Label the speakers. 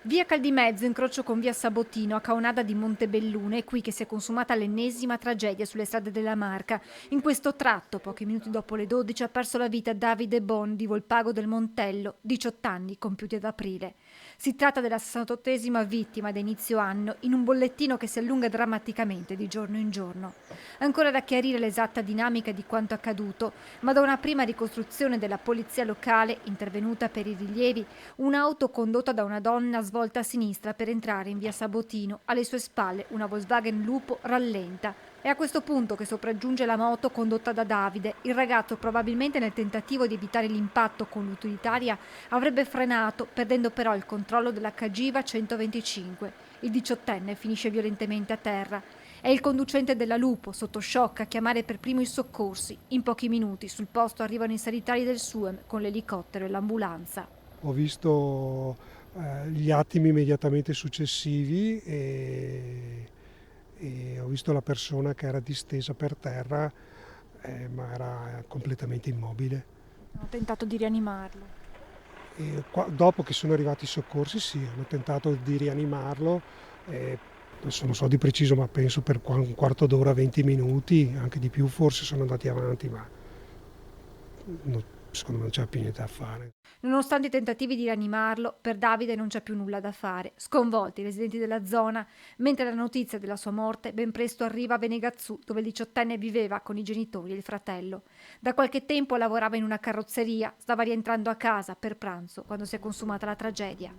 Speaker 1: Via Caldimezzo, incrocio con via Sabotino, a Caonada di Montebellune, è qui che si è consumata l'ennesima tragedia sulle strade della Marca. In questo tratto, pochi minuti dopo le 12, ha perso la vita Davide Bon di Volpago del Montello, 18 anni, compiuti ad aprile. Si tratta della 68esima vittima da inizio anno, in un bollettino che si allunga drammaticamente di giorno in giorno. Ancora da chiarire l'esatta dinamica di quanto accaduto, ma da una prima ricostruzione della polizia locale, intervenuta per i rilievi, un'auto condotta da una donna svolta a sinistra per entrare in via Sabotino. Alle sue spalle una Volkswagen Lupo rallenta. È a questo punto che sopraggiunge la moto condotta da Davide. Il ragazzo, probabilmente nel tentativo di evitare l'impatto con l'utilitaria, avrebbe frenato, perdendo però il controllo della Cagiva 125. Il diciottenne finisce violentemente a terra. È il conducente della Lupo, sotto shock, a chiamare per primo i soccorsi. In pochi minuti sul posto arrivano i sanitari del SUEM con l'elicottero e l'ambulanza.
Speaker 2: Ho visto gli attimi immediatamente successivi e ho visto la persona che era distesa per terra, ma era completamente immobile.
Speaker 1: Ho tentato di rianimarlo.
Speaker 2: Dopo che sono arrivati i soccorsi, sì, hanno tentato di rianimarlo, adesso non so di preciso, ma penso per un quarto d'ora, 20 minuti, anche di più forse sono andati avanti, ma secondo me non c'è più niente da fare.
Speaker 1: Nonostante i tentativi di rianimarlo, per Davide non c'è più nulla da fare. Sconvolti i residenti della zona, mentre la notizia della sua morte ben presto arriva a Venegazzù, dove il diciottenne viveva con i genitori e il fratello. Da qualche tempo lavorava in una carrozzeria, stava rientrando a casa per pranzo quando si è consumata la tragedia.